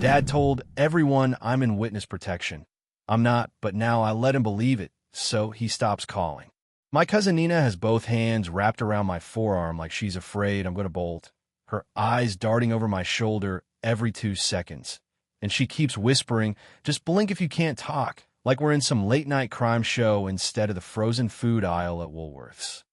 Dad told everyone I'm in witness protection. I'm not, but now I let him believe it, so he stops calling. My cousin Nina has both hands wrapped around my forearm like she's afraid I'm going to bolt, her eyes darting over my shoulder every 2 seconds. And she keeps whispering, "Just blink if you can't talk," like we're in some late-night crime show instead of the frozen food aisle at Woolworth's.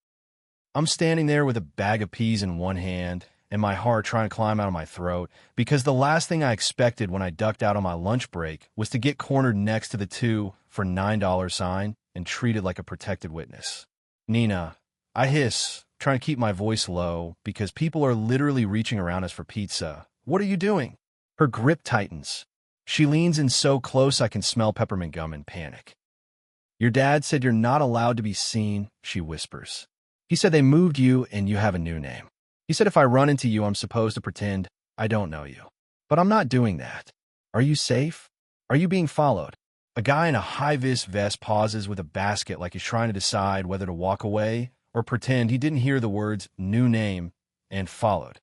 I'm standing there with a bag of peas in one hand and my heart trying to climb out of my throat because the last thing I expected when I ducked out on my lunch break was to get cornered next to the 2 for $9 sign and treated like a protected witness. "Nina," I hiss, trying to keep my voice low because people are literally reaching around us for pizza. "What are you doing?" Her grip tightens. She leans in so close I can smell peppermint gum in panic. "Your dad said you're not allowed to be seen," she whispers. "He said they moved you and you have a new name. He said if I run into you, I'm supposed to pretend I don't know you. But I'm not doing that. Are you safe? Are you being followed?" A guy in a high-vis vest pauses with a basket like he's trying to decide whether to walk away or pretend he didn't hear the words "new name" and "followed."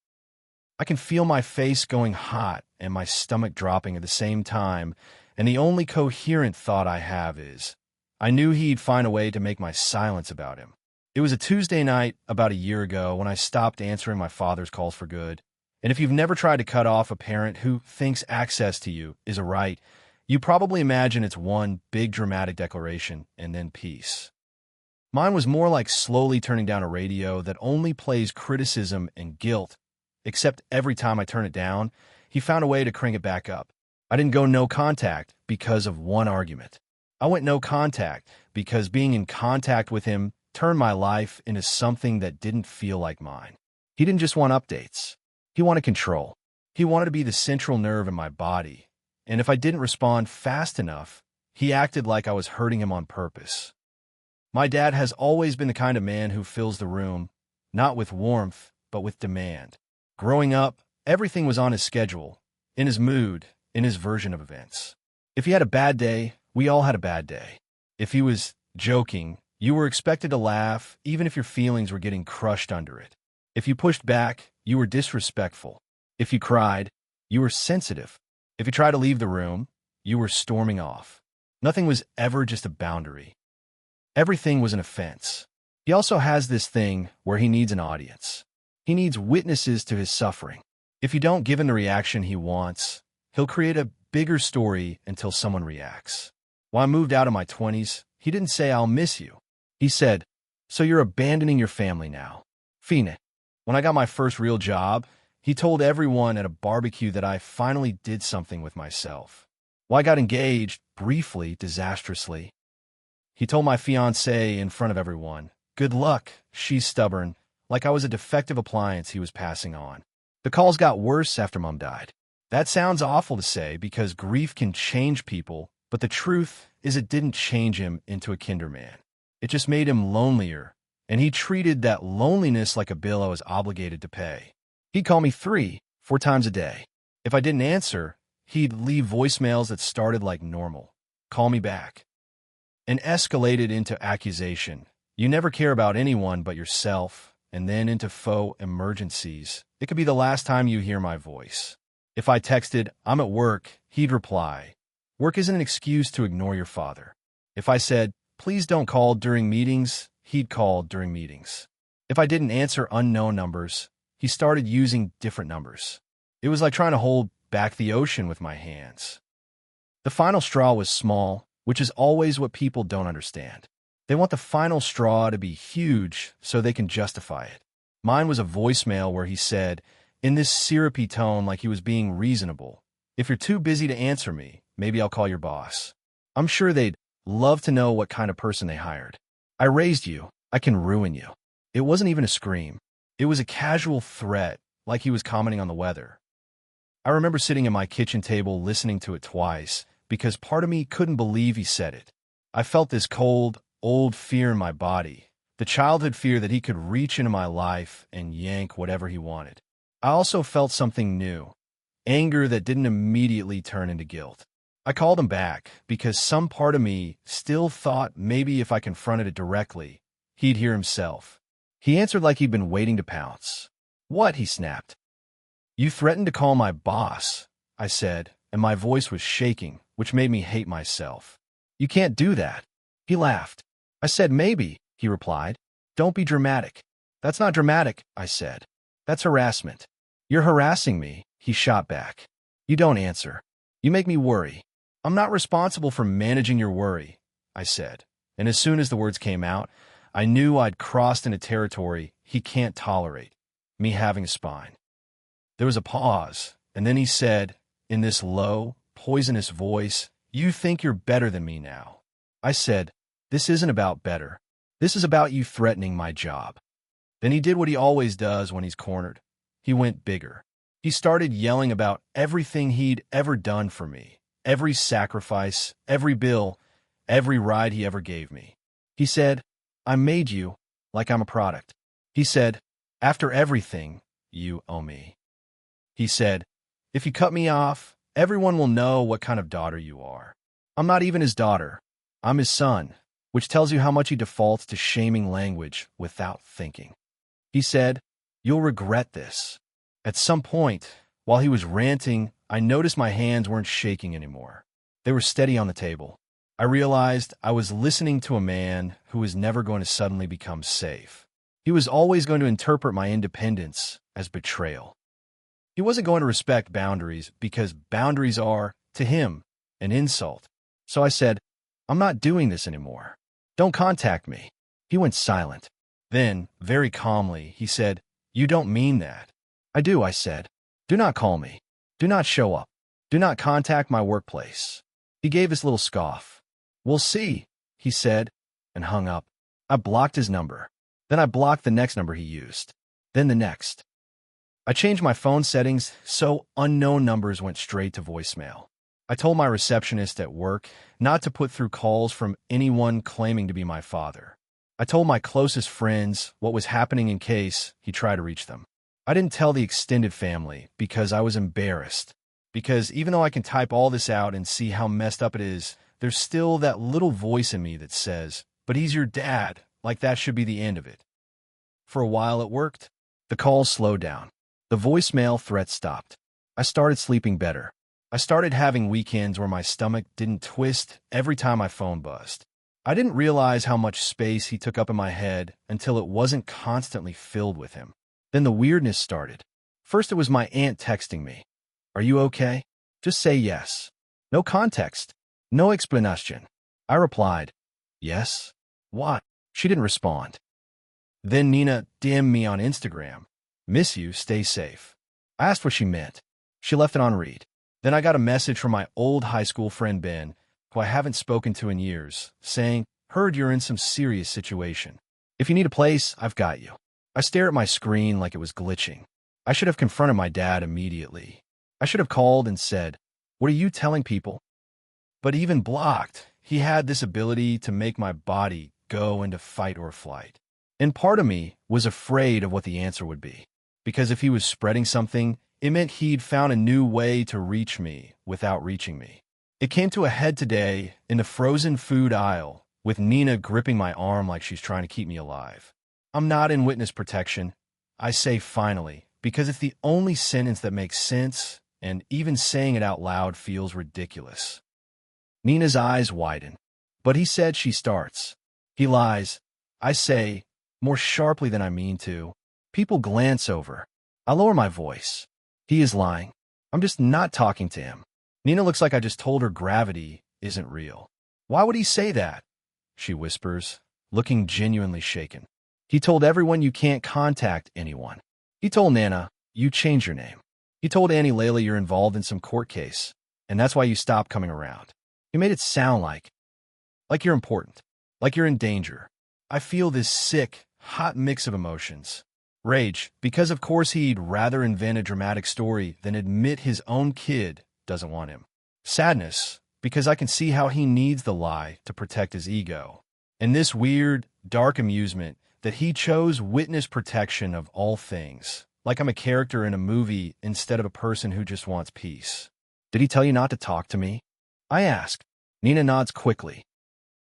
I can feel my face going hot and my stomach dropping at the same time, and the only coherent thought I have is, I knew he'd find a way to make my silence about him. It was a Tuesday night about a year ago when I stopped answering my father's calls for good. And if you've never tried to cut off a parent who thinks access to you is a right, you probably imagine it's one big dramatic declaration and then peace. Mine was more like slowly turning down a radio that only plays criticism and guilt, except every time I turn it down, he found a way to crank it back up. I didn't go no contact because of one argument. I went no contact because being in contact with him turned my life into something that didn't feel like mine. He didn't just want updates. He wanted control. He wanted to be the central nerve in my body. And if I didn't respond fast enough, he acted like I was hurting him on purpose. My dad has always been the kind of man who fills the room, not with warmth, but with demand. Growing up, everything was on his schedule, in his mood, in his version of events. If he had a bad day, we all had a bad day. If he was joking, you were expected to laugh, even if your feelings were getting crushed under it. If you pushed back, you were disrespectful. If you cried, you were sensitive. If you tried to leave the room, you were storming off. Nothing was ever just a boundary. Everything was an offense. He also has this thing where he needs an audience. He needs witnesses to his suffering. If you don't give him the reaction he wants, he'll create a bigger story until someone reacts. When I moved out in my 20s, he didn't say, "I'll miss you." He said, "So you're abandoning your family now." Fine. When I got my first real job, he told everyone at a barbecue that I finally did something with myself. Well, I got engaged, briefly, disastrously. He told my fiancée in front of everyone, "Good luck, she's stubborn," like I was a defective appliance he was passing on. The calls got worse after Mom died. That sounds awful to say because grief can change people, but the truth is it didn't change him into a kinder man. It just made him lonelier, and he treated that loneliness like a bill I was obligated to pay. He'd call me 3-4 times a day. If I didn't answer, he'd leave voicemails that started like normal. "Call me back." And escalated into accusation. You never care about anyone but yourself, and then into faux emergencies. It could be the last time you hear my voice. If I texted, "I'm at work," he'd reply, "Work isn't an excuse to ignore your father." If I said, "Please don't call during meetings," he'd call during meetings. If I didn't answer unknown numbers, he started using different numbers. It was like trying to hold back the ocean with my hands. The final straw was small, which is always what people don't understand. They want the final straw to be huge so they can justify it. Mine was a voicemail where he said, in this syrupy tone like he was being reasonable, "If you're too busy to answer me, maybe I'll call your boss." I'm sure they'd love to know what kind of person they hired. "I raised you. I can ruin you." It wasn't even a scream. It was a casual threat, like he was commenting on the weather. I remember sitting at my kitchen table listening to it twice, because part of me couldn't believe he said it. I felt this cold, old fear in my body, the childhood fear that he could reach into my life and yank whatever he wanted. I also felt something new, anger that didn't immediately turn into guilt. I called him back because some part of me still thought maybe if I confronted it directly, he'd hear himself. He answered like he'd been waiting to pounce. "What?" he snapped. "You threatened to call my boss," I said, and my voice was shaking, which made me hate myself. "You can't do that." He laughed. I said, "Maybe," he replied. "Don't be dramatic." "That's not dramatic," I said. "That's harassment." "You're harassing me," he shot back. "You don't answer. You make me worry." "I'm not responsible for managing your worry," I said. And as soon as the words came out, I knew I'd crossed into territory he can't tolerate, me having a spine. There was a pause, and then he said, in this low, poisonous voice, "You think you're better than me now." I said, "This isn't about better. This is about you threatening my job." Then he did what he always does when he's cornered. He went bigger. He started yelling about everything he'd ever done for me, every sacrifice, every bill, every ride he ever gave me. He said, "I made you like I'm a product." He said, "After everything, you owe me." He said, "If you cut me off, everyone will know what kind of daughter you are." I'm not even his daughter. I'm his son, which tells you how much he defaults to shaming language without thinking. He said, "You'll regret this." At some point, while he was ranting, I noticed my hands weren't shaking anymore. They were steady on the table. I realized I was listening to a man who was never going to suddenly become safe. He was always going to interpret my independence as betrayal. He wasn't going to respect boundaries because boundaries are, to him, an insult. So I said, "I'm not doing this anymore. Don't contact me." He went silent. Then, very calmly, he said, "You don't mean that." "I do," I said. "Do not call me. Do not show up. Do not contact my workplace." He gave this little scoff. "We'll see," he said, and hung up. I blocked his number. Then I blocked the next number he used. Then the next. I changed my phone settings so unknown numbers went straight to voicemail. I told my receptionist at work not to put through calls from anyone claiming to be my father. I told my closest friends what was happening in case he tried to reach them. I didn't tell the extended family because I was embarrassed. Because even though I can type all this out and see how messed up it is, there's still that little voice in me that says, "But he's your dad, like that should be the end of it." For a while it worked. The calls slowed down. The voicemail threat stopped. I started sleeping better. I started having weekends where my stomach didn't twist every time my phone buzzed. I didn't realize how much space he took up in my head until it wasn't constantly filled with him. Then the weirdness started. First it was my aunt texting me. "Are you okay? Just say yes." No context. No explanation. I replied, "Yes." "What?" She didn't respond. Then Nina DM'd me on Instagram. "Miss you, stay safe." I asked what she meant. She left it on read. Then I got a message from my old high school friend Ben, who I haven't spoken to in years, saying, "Heard you're in some serious situation. If you need a place, I've got you." I stare at my screen like it was glitching. I should have confronted my dad immediately. I should have called and said, "What are you telling people?" But even blocked, he had this ability to make my body go into fight or flight. And part of me was afraid of what the answer would be. Because if he was spreading something, it meant he'd found a new way to reach me without reaching me. It came to a head today in the frozen food aisle, with Nina gripping my arm like she's trying to keep me alive. I'm not in witness protection. I say finally, because it's the only sentence that makes sense, and even saying it out loud feels ridiculous. Nina's eyes widen. "But he said," she starts. "He lies." I say, more sharply than I mean to. People glance over. I lower my voice. "He is lying. I'm just not talking to him." Nina looks like I just told her gravity isn't real. "Why would he say that?" she whispers, looking genuinely shaken. "He told everyone you can't contact anyone. He told Nana you changed your name. He told Annie Layla you're involved in some court case, and that's why you stopped coming around. He made it sound like you're important, like you're in danger." I feel this sick, hot mix of emotions. Rage, because of course he'd rather invent a dramatic story than admit his own kid doesn't want him. Sadness, because I can see how he needs the lie to protect his ego. And this weird, dark amusement that he chose witness protection of all things, like I'm a character in a movie instead of a person who just wants peace. "Did he tell you not to talk to me?" I ask. Nina nods quickly.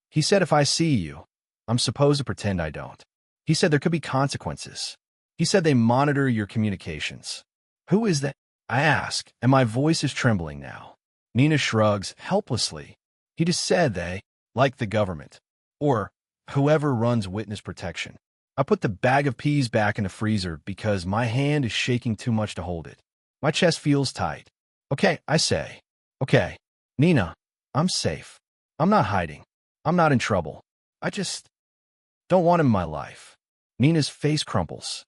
"He said if I see you, I'm supposed to pretend I don't. He said there could be consequences. He said they monitor your communications." "Who is that?" I ask, and my voice is trembling now. Nina shrugs helplessly. He just said they, like the government, or whoever runs witness protection. I put the bag of peas back in the freezer because my hand is shaking too much to hold it. My chest feels tight. Okay, I say. Okay, Nina, I'm safe. I'm not hiding. I'm not in trouble. I just don't want him in my life. Nina's face crumples.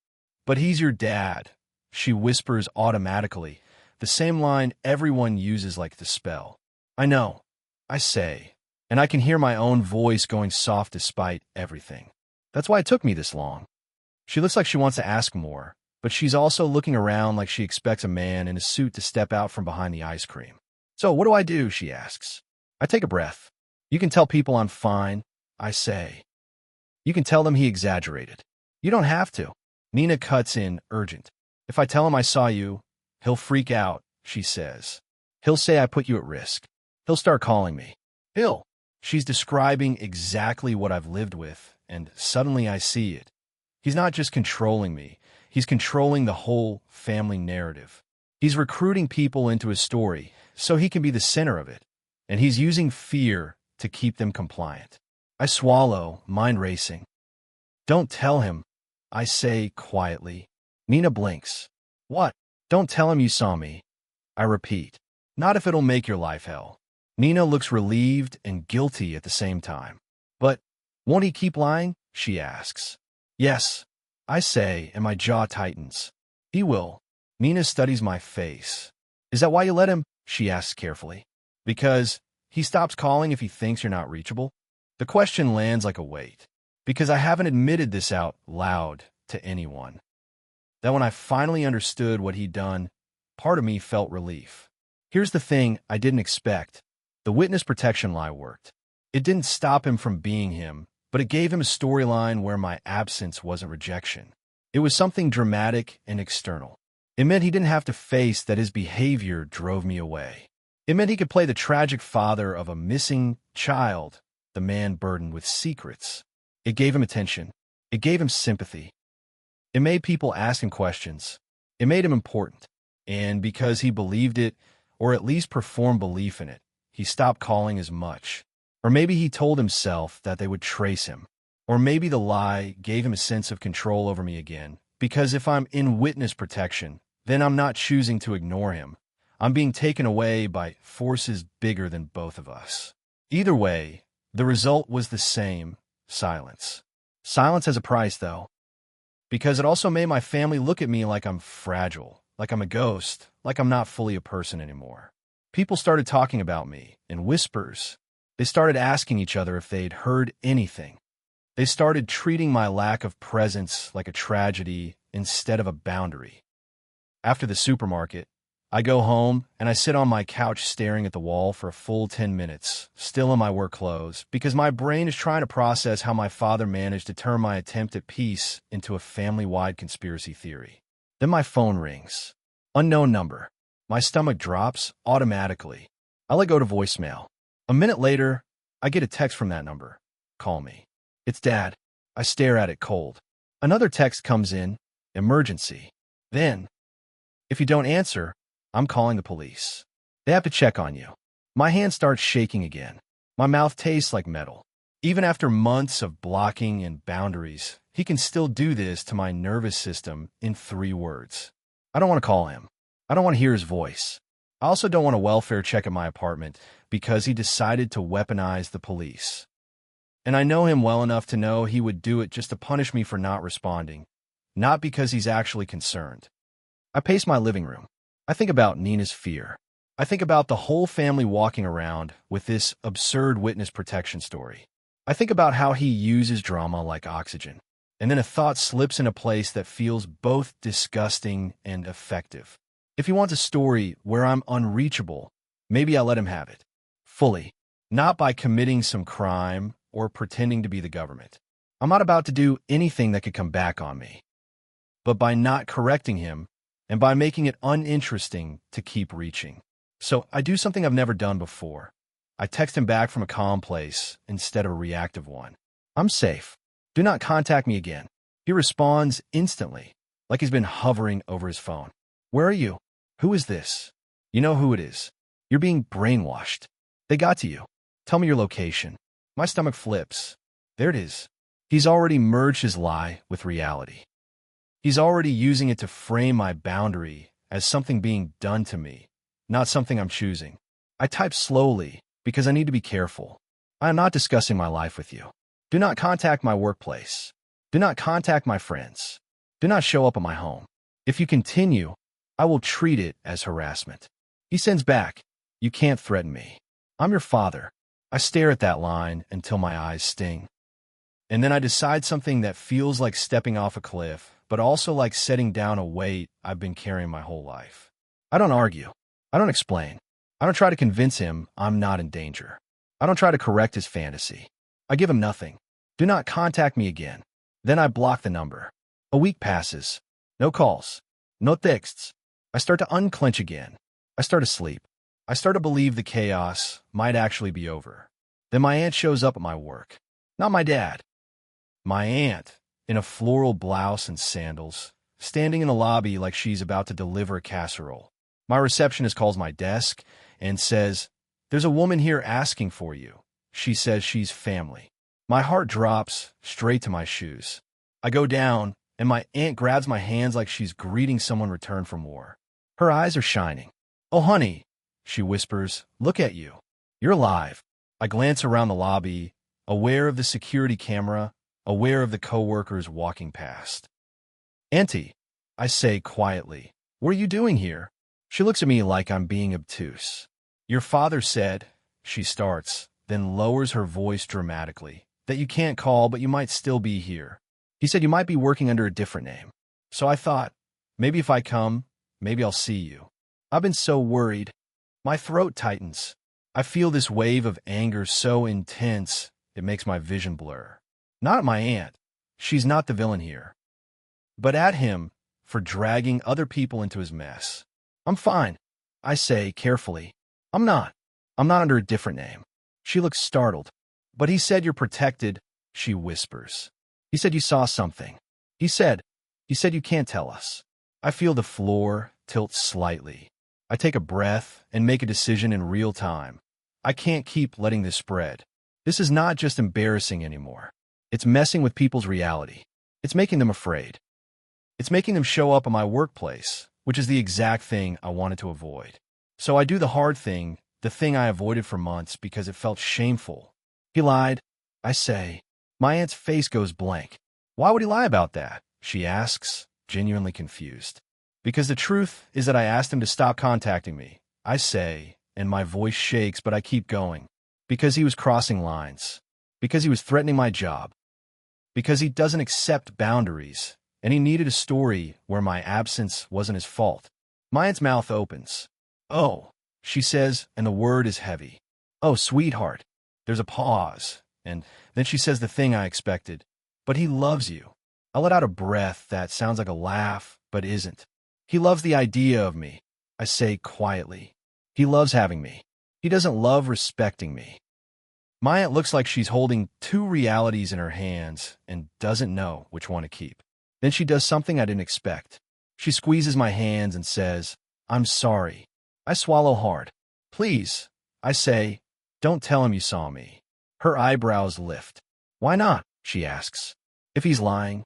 But he's your dad, she whispers automatically, the same line everyone uses like the spell. I know, I say, and I can hear my own voice going soft despite everything. That's why it took me this long. She looks like she wants to ask more, but she's also looking around like she expects a man in a suit to step out from behind the ice cream. So what do I do, she asks. I take a breath. You can tell people I'm fine, I say. You can tell them he exaggerated. You don't have to. Nina cuts in, urgent. If I tell him I saw you, he'll freak out, she says. He'll say I put you at risk. He'll start calling me. She's describing exactly what I've lived with, and suddenly I see it. He's not just controlling me. He's controlling the whole family narrative. He's recruiting people into his story so he can be the center of it, and he's using fear to keep them compliant. I swallow, mind racing. Don't tell him, I say quietly. Nina blinks. What? Don't tell him you saw me. I repeat. Not if it'll make your life hell. Nina looks relieved and guilty at the same time. But won't he keep lying? She asks. Yes, I say, and my jaw tightens. He will. Nina studies my face. Is that why you let him? She asks carefully. Because he stops calling if he thinks you're not reachable? The question lands like a weight. Because I haven't admitted this out loud to anyone. That when I finally understood what he'd done, part of me felt relief. Here's the thing I didn't expect. The witness protection lie worked. It didn't stop him from being him, but it gave him a storyline where my absence wasn't rejection. It was something dramatic and external. It meant he didn't have to face that his behavior drove me away. It meant he could play the tragic father of a missing child, the man burdened with secrets. It gave him attention. It gave him sympathy. It made people ask him questions. It made him important. And because he believed it, or at least performed belief in it, he stopped calling as much. Or maybe he told himself that they would trace him. Or maybe the lie gave him a sense of control over me again. Because if I'm in witness protection, then I'm not choosing to ignore him. I'm being taken away by forces bigger than both of us. Either way, the result was the same: silence. Silence has a price, though. Because it also made my family look at me like I'm fragile, like I'm a ghost, like I'm not fully a person anymore. People started talking about me in whispers. They started asking each other if they'd heard anything. They started treating my lack of presence like a tragedy instead of a boundary. After the supermarket, I go home and I sit on my couch staring at the wall for a full 10 minutes, still in my work clothes, because my brain is trying to process how my father managed to turn my attempt at peace into a family-wide conspiracy theory. Then my phone rings. Unknown number. My stomach drops automatically. I let go to voicemail. A minute later, I get a text from that number. Call me. It's Dad. I stare at it cold. Another text comes in. Emergency. Then, if you don't answer, I'm calling the police. They have to check on you. My hand starts shaking again. My mouth tastes like metal. Even after months of blocking and boundaries, he can still do this to my nervous system in 3 words. I don't want to call him. I don't want to hear his voice. I also don't want a welfare check at my apartment because he decided to weaponize the police. And I know him well enough to know he would do it just to punish me for not responding, not because he's actually concerned. I pace my living room. I think about Nina's fear. I think about the whole family walking around with this absurd witness protection story. I think about how he uses drama like oxygen. And then a thought slips in a place that feels both disgusting and effective. If he wants a story where I'm unreachable, maybe I let him have it. Fully. Not by committing some crime or pretending to be the government. I'm not about to do anything that could come back on me. But by not correcting him, and by making it uninteresting to keep reaching. So I do something I've never done before. I text him back from a calm place instead of a reactive one. I'm safe. Do not contact me again. He responds instantly, like he's been hovering over his phone. Where are you? Who is this? You know who it is. You're being brainwashed. They got to you. Tell me your location. My stomach flips. There it is. He's already merged his lie with reality. He's already using it to frame my boundary as something being done to me, not something I'm choosing. I type slowly because I need to be careful. I am not discussing my life with you. Do not contact my workplace. Do not contact my friends. Do not show up at my home. If you continue, I will treat it as harassment. He sends back, you can't threaten me. I'm your father. I stare at that line until my eyes sting. And then I decide something that feels like stepping off a cliff, but also like setting down a weight I've been carrying my whole life. I don't argue. I don't explain. I don't try to convince him I'm not in danger. I don't try to correct his fantasy. I give him nothing. Do not contact me again. Then I block the number. A week passes. No calls. No texts. I start to unclench again. I start to sleep. I start to believe the chaos might actually be over. Then my aunt shows up at my work. Not my dad. My aunt, in a floral blouse and sandals, standing in the lobby like she's about to deliver a casserole. My receptionist calls my desk and says, "There's a woman here asking for you." She says she's family. My heart drops straight to my shoes. I go down, and my aunt grabs my hands like she's greeting someone returned from war. Her eyes are shining. "Oh, honey," she whispers, "look at you. You're alive." I glance around the lobby, aware of the security camera, aware of the coworkers walking past. "Auntie," I say quietly, "what are you doing here?" She looks at me like I'm being obtuse. "Your father said," she starts, then lowers her voice dramatically, "that you can't call, but you might still be here. He said you might be working under a different name. So I thought, maybe if I come, maybe I'll see you." I've been so worried. My throat tightens. I feel this wave of anger so intense, it makes my vision blur. Not at my aunt. She's not the villain here. But at him for dragging other people into his mess. "I'm fine," I say carefully. I'm not under a different name." She looks startled. "But he said you're protected," she whispers. "He said you saw something. He said you can't tell us." I feel the floor tilt slightly. I take a breath and make a decision in real time. I can't keep letting this spread. This is not just embarrassing anymore. It's messing with people's reality. It's making them afraid. It's making them show up at my workplace, which is the exact thing I wanted to avoid. So I do the hard thing, the thing I avoided for months because it felt shameful. "He lied," I say. My aunt's face goes blank. "Why would he lie about that?" she asks, genuinely confused. "Because the truth is that I asked him to stop contacting me," I say, and my voice shakes, but I keep going. "Because he was crossing lines. Because he was threatening my job. Because he doesn't accept boundaries, and he needed a story where my absence wasn't his fault." My aunt's mouth opens. "Oh," she says, and the word is heavy. "Oh, sweetheart." There's a pause, and then she says the thing I expected. "But he loves you." I let out a breath that sounds like a laugh, but isn't. "He loves the idea of me," I say quietly. "He loves having me. He doesn't love respecting me." My aunt looks like she's holding two realities in her hands and doesn't know which one to keep. Then she does something I didn't expect. She squeezes my hands and says, "I'm sorry." I swallow hard. "Please," I say, "don't tell him you saw me." Her eyebrows lift. "Why not?" she asks. "If he's lying."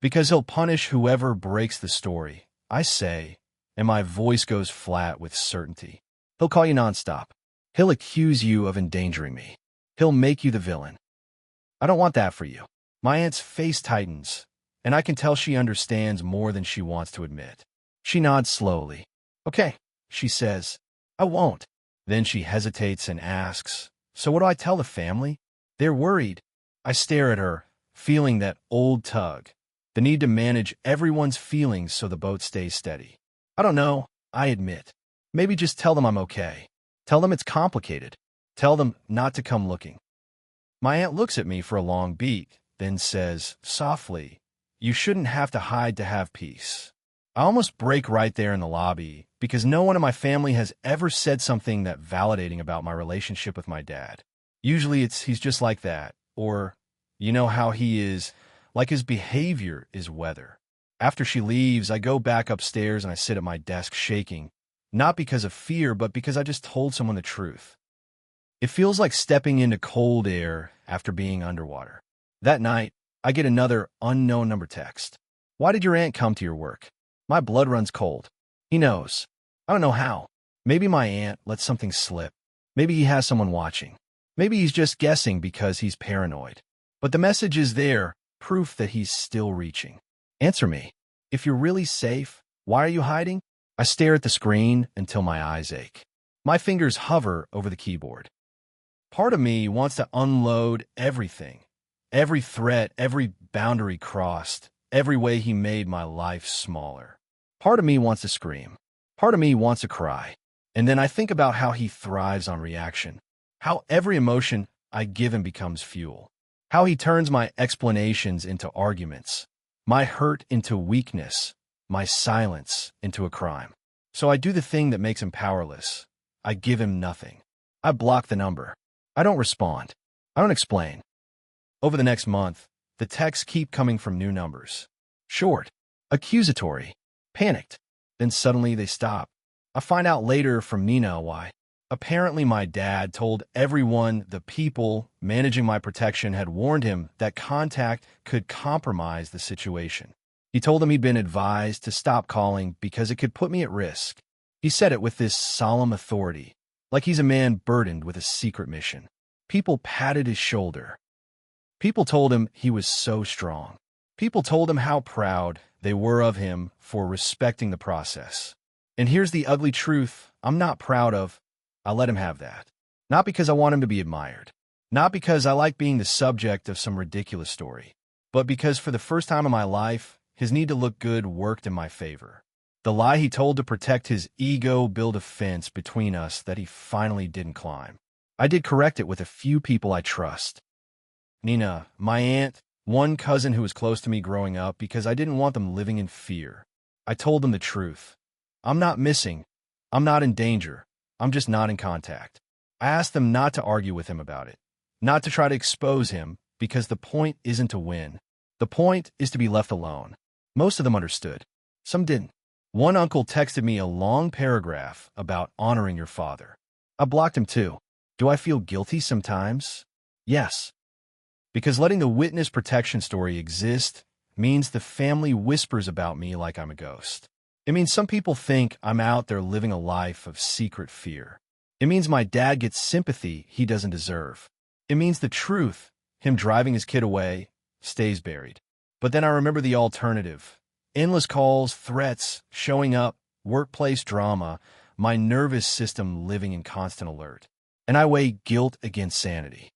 "Because he'll punish whoever breaks the story," I say, and my voice goes flat with certainty. "He'll call you nonstop. He'll accuse you of endangering me. He'll make you the villain." I don't want that for you. My aunt's face tightens, and I can tell she understands more than she wants to admit. She nods slowly. "Okay," she says. "I won't." Then she hesitates and asks, "So what do I tell the family?" "They're worried." I stare at her, feeling that old tug, the need to manage everyone's feelings so the boat stays steady. "I don't know," I admit. "Maybe just tell them I'm okay. Tell them it's complicated. Tell them not to come looking." My aunt looks at me for a long beat, then says, softly, "You shouldn't have to hide to have peace." I almost break right there in the lobby, because no one in my family has ever said something that validating about my relationship with my dad. Usually he's just like that, or, you know how he is, like his behavior is weather. After she leaves, I go back upstairs and I sit at my desk shaking, Not because of fear, but because I just told someone the truth. It feels like stepping into cold air after being underwater. That night, I get another unknown number text. Why did your aunt come to your work? My blood runs cold. He knows. I don't know how. Maybe my aunt let something slip. Maybe he has someone watching. Maybe he's just guessing because he's paranoid. But the message is there, proof that he's still reaching. Answer me. If you're really safe, why are you hiding? I stare at the screen until my eyes ache. My fingers hover over the keyboard. Part of me wants to unload everything. Every threat, every boundary crossed, every way he made my life smaller. Part of me wants to scream. Part of me wants to cry. And then I think about how he thrives on reaction. How every emotion I give him becomes fuel. How he turns my explanations into arguments. My hurt into weakness. My silence into a crime. So I do the thing that makes him powerless. I give him nothing. I block the number. I don't respond. I don't explain. Over the next month, the texts keep coming from new numbers. Short, accusatory, panicked. Then suddenly they stop. I find out later from Nina why. Apparently my dad told everyone the people managing my protection had warned him that contact could compromise the situation. He told them he'd been advised to stop calling because it could put me at risk. He said it with this solemn authority, like he's a man burdened with a secret mission. People patted his shoulder. People told him he was so strong. People told him how proud they were of him for respecting the process. And here's the ugly truth I'm not proud of. I let him have that. Not because I want him to be admired. Not because I like being the subject of some ridiculous story. But because for the first time in my life, his need to look good worked in my favor. The lie he told to protect his ego built a fence between us that he finally didn't climb. I did correct it with a few people I trust. Nina, my aunt, one cousin who was close to me growing up because I didn't want them living in fear. I told them the truth. I'm not missing. I'm not in danger. I'm just not in contact. I asked them not to argue with him about it, not to try to expose him, because the point isn't to win. The point is to be left alone. Most of them understood. Some didn't. One uncle texted me a long paragraph about honoring your father. I blocked him too. Do I feel guilty sometimes? Yes. Because letting the witness protection story exist means the family whispers about me like I'm a ghost. It means some people think I'm out there living a life of secret fear. It means my dad gets sympathy he doesn't deserve. It means the truth, him driving his kid away, stays buried. But then I remember the alternative. Endless calls, threats, showing up, workplace drama, my nervous system living in constant alert. And I weigh guilt against sanity.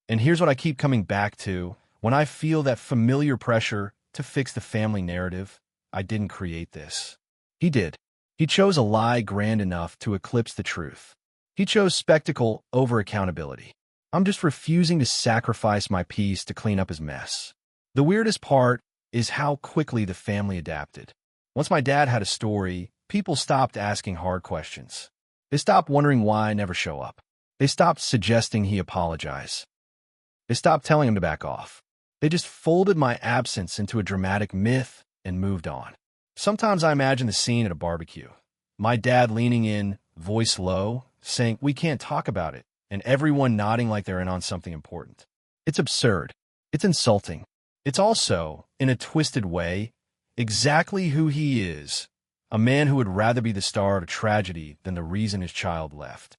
And here's what I keep coming back to. When I feel that familiar pressure to fix the family narrative, I didn't create this. He did. He chose a lie grand enough to eclipse the truth. He chose spectacle over accountability. I'm just refusing to sacrifice my peace to clean up his mess. The weirdest part is how quickly the family adapted. Once my dad had a story, people stopped asking hard questions. They stopped wondering why I never show up. They stopped suggesting he apologize. They stopped telling him to back off. They just folded my absence into a dramatic myth and moved on. Sometimes I imagine the scene at a barbecue. My dad leaning in, voice low, saying, "We can't talk about it," and everyone nodding like they're in on something important. It's absurd. It's insulting. It's also, in a twisted way, exactly who he is, a man who would rather be the star of a tragedy than the reason his child left.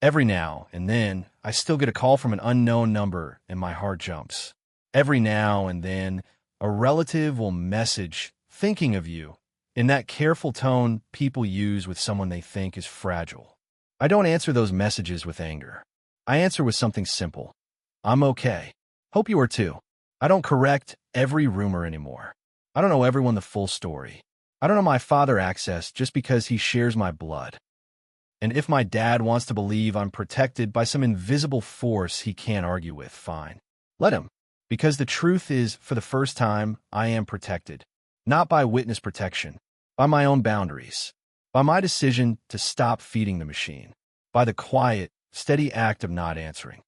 Every now and then, I still get a call from an unknown number and my heart jumps. Every now and then, a relative will message, "Thinking of you," in that careful tone people use with someone they think is fragile. I don't answer those messages with anger. I answer with something simple. I'm okay. Hope you are too. I don't correct every rumor anymore. I don't know everyone the full story. I don't know my father access just because he shares my blood. And if my dad wants to believe I'm protected by some invisible force he can't argue with, fine. Let him. Because the truth is, for the first time, I am protected. Not by witness protection, by my own boundaries, by my decision to stop feeding the machine, by the quiet, steady act of not answering.